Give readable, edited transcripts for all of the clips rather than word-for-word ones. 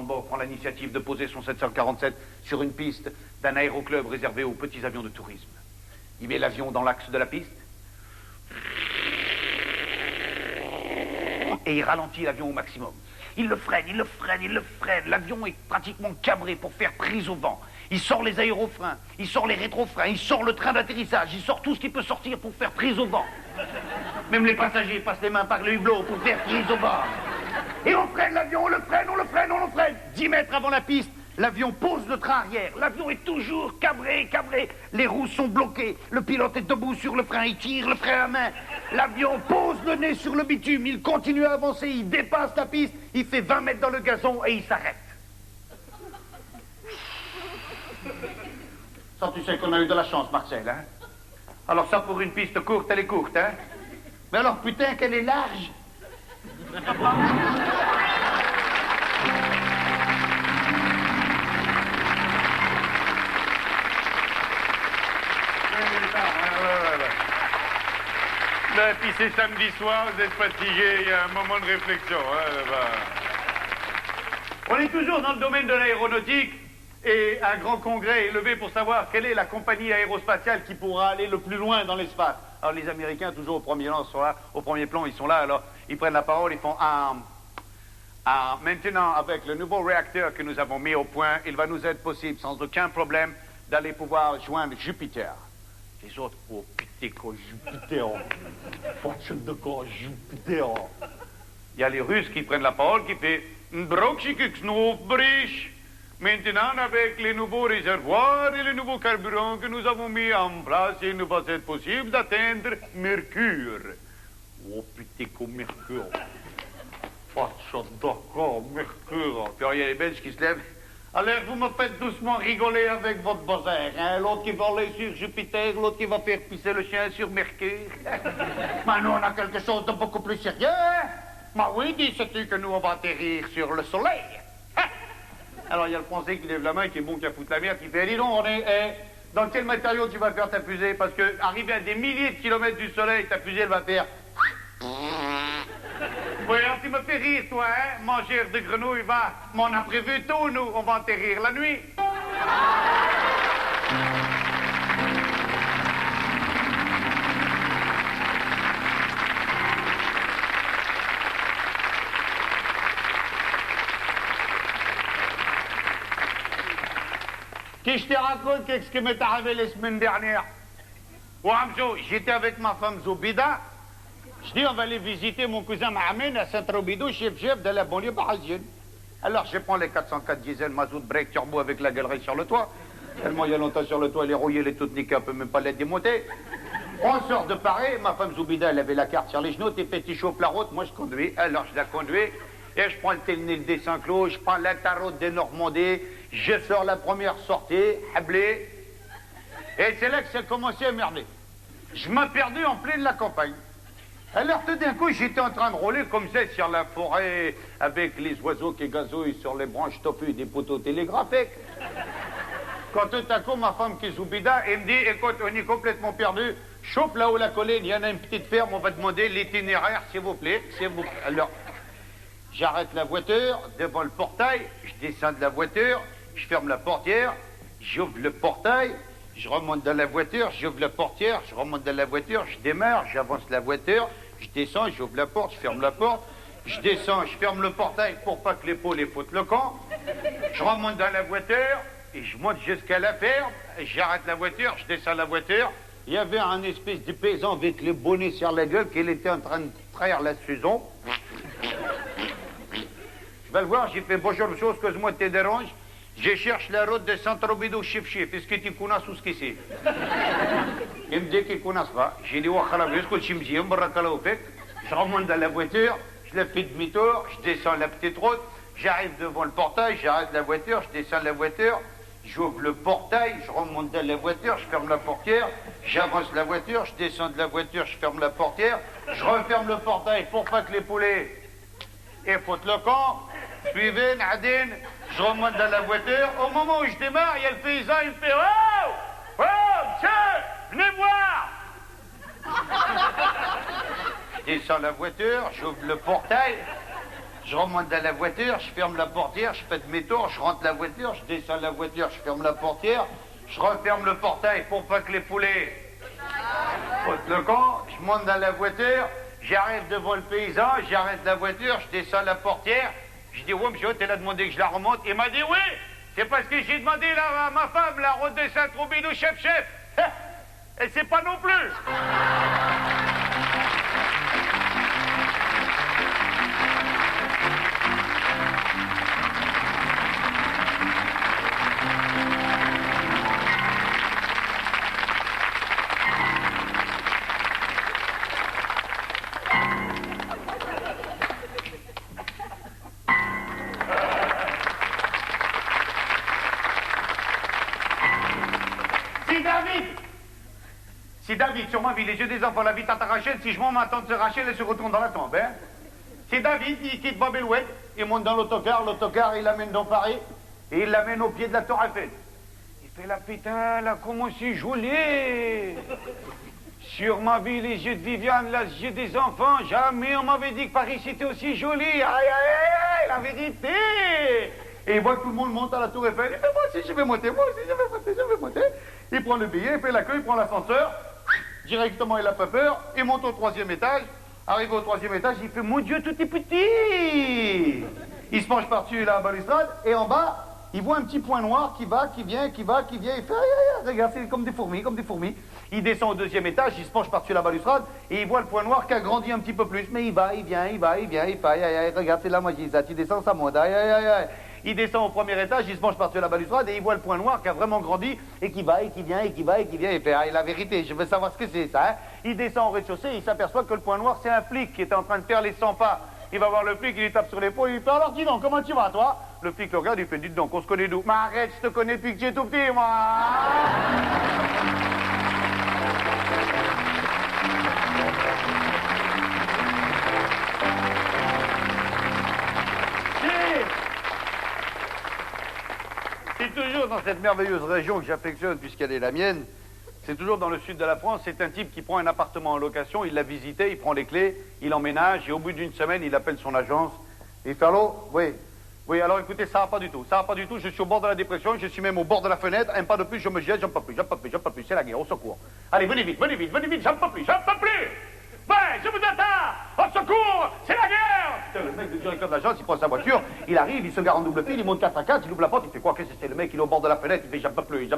de bord prend l'initiative de poser son 747 sur une piste d'un aéroclub réservé aux petits avions de tourisme. Il met l'avion dans l'axe de la piste et il ralentit l'avion au maximum. Il le freine, il le freine, il le freine. L'avion est pratiquement cabré pour faire prise au vent. Il sort les aérofreins, il sort les rétrofreins, il sort le train d'atterrissage, il sort tout ce qui peut sortir pour faire prise au vent. Même les passagers passent les mains par le hublot pour faire prise au vent. Et on freine l'avion, on le freine, on le freine, on le freine. 10 mètres avant la piste, l'avion pose le train arrière. L'avion est toujours cabré, cabré. Les roues sont bloquées. Le pilote est debout sur le frein, il tire le frein à main. L'avion pose le nez sur le bitume, il continue à avancer, il dépasse la piste, il fait 20 mètres dans le gazon et il s'arrête. Ça, tu sais qu'on a eu de la chance, Marcel, hein? Alors ça, pour une piste courte, elle est courte, hein? Mais alors, putain, qu'elle est large! Et puis c'est samedi soir, vous êtes fatigué, il y a un moment de réflexion. On est toujours dans le domaine de l'aéronautique et un grand congrès est levé pour savoir quelle est la compagnie aérospatiale qui pourra aller le plus loin dans l'espace. Alors les Américains, toujours au premier plan, sont là, au premier plan, ils sont là, alors ils prennent la parole, ils font maintenant, avec le nouveau réacteur que nous avons mis au point, il va nous être possible, sans aucun problème, d'aller pouvoir joindre Jupiter. Les autres, oh putain, Jupiter, fortune de quoi, Jupiter. Il y a les Russes qui prennent la parole, qui fait maintenant, avec les nouveaux réservoirs et les nouveaux carburants que nous avons mis en place, il nous va être possible d'atteindre Mercure. Oh putain, Mercure. D'accord, Mercure. Puis il y a les Belges qui se lèvent. Alors, vous me faites doucement rigoler avec votre bozère, hein? L'autre qui va aller sur Jupiter, l'autre qui va faire pisser le chien sur Mercure. Mais nous, on a quelque chose de beaucoup plus sérieux, hein? Mais oui, dis-tu que nous, on va atterrir sur le soleil? Hein? Alors, il y a le Français qui lève la main, qui est bon, qui a foutu la merde, qui fait, dis donc, on est... dans quel matériau tu vas faire ta fusée? Parce que, arrivé à des milliers de kilomètres du soleil, ta fusée, elle va faire... Oui, alors tu me fais rire, toi, hein? Mangeur de grenouilles, va. Mais on a prévu tôt, nous. On va atterrir la nuit. Que je te raconte qu'est-ce qui m'est arrivé la semaine dernière. Oh, Hamzo, j'étais avec ma femme Zoubida. Je dis, on va aller visiter mon cousin Mohamed à Saint-Robidoux, chef de la banlieue parisienne. Alors, je prends les 404 diesel, mazout, break, turbo avec la galerie sur le toit. Tellement il y a longtemps sur le toit, elle est rouillée, elle est toute niquée, on peut même pas la démonter. On sort de Paris, ma femme Zoubida, elle avait la carte sur les genoux, t'es fait, tu chauffes la route, moi je conduis. Alors, je la conduis, et je prends le Telnil des Saint-Cloud, je prends l'interroute des Normandie, je sors la première sortie, hablé. Et c'est là que ça a commencé à merder. Je m'ai perdu en pleine la campagne. Alors tout d'un coup, j'étais en train de rouler comme ça sur la forêt avec les oiseaux qui gazouillent sur les branches tofues des poteaux télégraphiques. Quand tout à coup, ma femme qui est Zoubida, elle me dit, écoute, on est complètement perdu, chauffe là-haut la colline, il y en a une petite ferme, on va demander l'itinéraire, s'il vous plaît, s'il vous plaît. Alors, j'arrête la voiture devant le portail, je descends de la voiture, je ferme la portière, j'ouvre le portail, je remonte dans la voiture, j'ouvre la portière, je remonte dans la voiture, je démarre, j'avance la voiture, je descends, j'ouvre la porte, je ferme la porte, je descends, je ferme le portail pour pas que l'épaule les foute le camp, je remonte dans la voiture et je monte jusqu'à la ferme, j'arrête la voiture, je descends la voiture, il y avait un espèce de paysan avec le bonnet sur la gueule qu'il était en train de traire la saison. Je vais le voir, j'ai fait bonjour monsieur, excuse-moi de te dérange. Je cherche la route de Saint-Robidoux chef. Est-ce que tu connais tout ce que c'est? Il me dit qu'il ne connaît pas. J'ai dit, je remonte dans la voiture, je la fais demi-tour, je descends la petite route, j'arrive devant le portail, j'arrête la voiture, je descends la voiture, j'ouvre le portail, je remonte dans la voiture, je ferme la portière, j'avance la voiture, je descends de la voiture, je ferme la portière, je referme le portail pour pas que les poulets foutent le camp. Suivez, Nadine, je remonte dans la voiture. Au moment où je démarre, il y a le paysan, il me fait « Oh! Oh, monsieur, venez voir !» Je descends la voiture, j'ouvre le portail, Je remonte dans la voiture, je ferme la portière, je fais demi-tour, je rentre la voiture, je descends la voiture, je ferme la portière, je referme le portail pour pas que les poulets foutent le camp, je monte dans la voiture, j'arrive devant le paysan, j'arrête la voiture, je descends la portière, je dis, ouais, monsieur, t'es là demandé que je la remonte. Il m'a dit, oui, c'est parce que j'ai demandé là, à ma femme la route de Saint-Troubidou, chef. Et c'est pas non plus. Si David, sur ma vie, les yeux des enfants, la vie tente à Rachel, si je m'en m'attends de Rachel, elle se retourne dans la tombe, hein. Si David, il quitte Bab el-Oued, il monte dans l'autocar, il l'amène dans Paris, et il l'amène au pied de la Tour Eiffel. Il fait la putain, là, comment c'est joli. Sur ma vie, les yeux de Viviane, les yeux des enfants, jamais on m'avait dit que Paris c'était aussi joli. Aïe, aïe, aïe, la vérité. Et il voit que tout le monde monte à la Tour Eiffel. Et moi aussi, je vais monter, je vais monter. Il prend le billet, il fait la queue, il prend l'ascenseur. Directement, il n'a pas peur. Il monte au 3e étage. Arrivé au 3e étage, il fait, mon Dieu, tout est petit. Il se penche par-dessus la balustrade. Et en bas, il voit un petit point noir qui va, qui vient. Il fait, aïe, aïe, aïe, regarde, c'est comme des fourmis. Il descend au 2e étage, il se penche par-dessus la balustrade. Et il voit le point noir qui a grandi un petit peu plus. Mais il va, il vient. Il fait, aïe, aïe, aïe, regarde, c'est la magie, ça. Tu descends, ça monte. Aïe, aïe, aïe, aïe. Il descend au 1er étage, il se penche par-dessus la balustrade et il voit le point noir qui a vraiment grandi et qui va et qui vient et qui va et qui vient. Il fait, ah, la vérité, je veux savoir ce que c'est ça. Hein. Il descend au rez-de-chaussée et il s'aperçoit que le point noir, c'est un flic qui était en train de faire les 100 pas. Il va voir le flic, il lui tape sur l'épaule, il fait, alors dis donc, comment tu vas, toi? Le flic le regarde, il fait, dites donc, on se connaît d'où? Mais arrête, je te connais depuis que j'ai tout petit, moi. C'est toujours dans cette merveilleuse région que j'affectionne puisqu'elle est la mienne. C'est toujours dans le sud de la France. C'est un type qui prend un appartement en location, il l'a visité, il prend les clés, il emménage et au bout d'une semaine, il appelle son agence. Et il fait, allô? Oui, alors écoutez, ça va pas du tout. Je suis au bord de la dépression, je suis même au bord de la fenêtre. Un pas de plus, je me jette, j'en peux plus. C'est la guerre, au secours. Allez, venez vite, j'en peux plus. Ouais, je vous attends! Au secours! C'est la guerre! Putain, le mec, le directeur de l'agence, il prend sa voiture, il arrive, il se gare en double fil, il monte 4 à 4, il ouvre la porte, il fait quoi? Qu'est-ce que c'est? Le mec, il est au bord de la fenêtre, il fait j'en peux plus.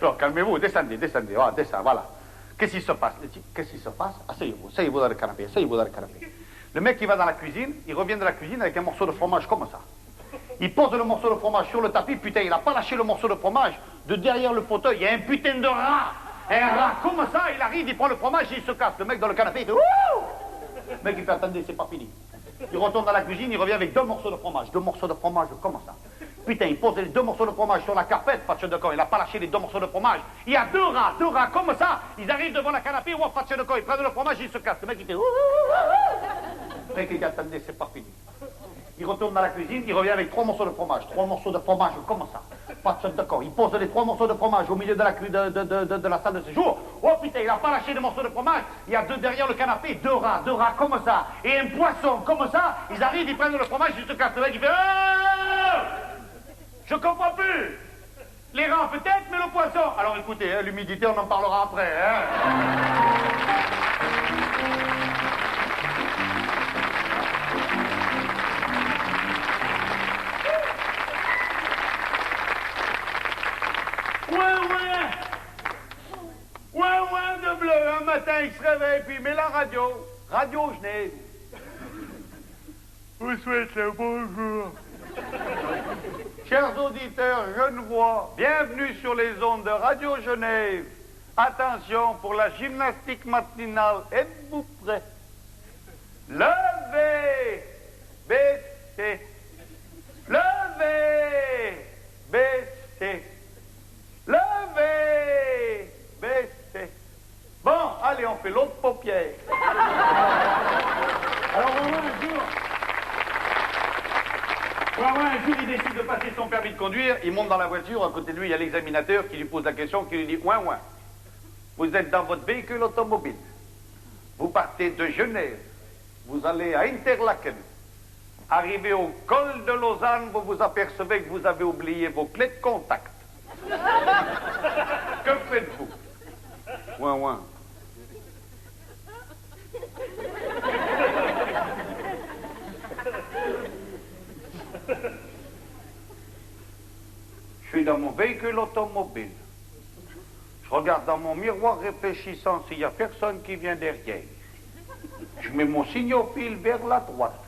Alors, calmez-vous, descendez, voilà. Qu'est-ce qui se passe? Asseyez-vous dans le canapé. Le mec, il va dans la cuisine, il revient de la cuisine avec un morceau de fromage comme ça. Il pose le morceau de fromage sur le tapis, putain, il n'a pas lâché le morceau de fromage. De derrière le fauteuil, il y a un putain de rat. Un rat comme ça, il arrive, il prend le fromage et il se casse. Le mec dans le canapé, il fait wouh! Le mec, il fait attendez, c'est pas fini. Il retourne dans la cuisine, il revient avec 2 morceaux de fromage. 2 morceaux de fromage, comme ça. Putain, il pose les 2 morceaux de fromage sur la carpette, patch de con. Il n'a pas lâché les 2 morceaux de fromage. Il y a 2 rats comme ça. Ils arrivent devant la canapé, ouah, patch de con. Ils prennent le fromage, ils se cassent. Le mec, il fait wouh! Le mec, il dit attendez, c'est pas fini. Il retourne dans la cuisine, il revient avec 3 morceaux de fromage. 3 morceaux de fromage, comme ça. Pas de d'accord. Il pose les 3 morceaux de fromage au milieu de la salle de séjour. Oh putain, il n'a pas lâché les morceaux de fromage. Il y a 2 derrière le canapé, 2 rats comme ça. Et un poisson comme ça. Ils arrivent, ils prennent le fromage, ils se cassent. Le mec, il fait oh! Je comprends plus. Les rats peut-être, mais le poisson. Alors écoutez, hein, l'humidité, on en parlera après. Hein. Ouais, de bleu, un matin, il se réveille, puis il met la radio Genève. Vous souhaite le bonjour. Chers auditeurs genevois, bienvenue sur les ondes de Radio Genève. Attention, pour la gymnastique matinale, êtes-vous prêts? Levez, baissez. Levez, baissez. Levez, baissez. Bon, allez, on fait l'autre paupière. Alors, on va un jour. Il décide de passer son permis de conduire, il monte dans la voiture, à côté de lui, il y a l'examinateur qui lui pose la question, qui lui dit « Ouin, ouin, vous êtes dans votre véhicule automobile. Vous partez de Genève, vous allez à Interlaken. Arrivé au col de Lausanne, vous vous apercevez que vous avez oublié vos clés de contact. Que faites-vous? Ouin, ouin. Je suis dans mon véhicule automobile. Je regarde dans mon miroir réfléchissant s'il n'y a personne qui vient derrière. Je mets mon signopile vers la droite.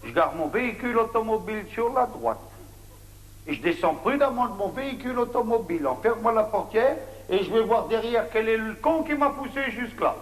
Je garde mon véhicule automobile sur la droite. Et je descends prudemment de mon véhicule automobile en fermant la portière et je vais voir derrière quel est le con qui m'a poussé jusque-là.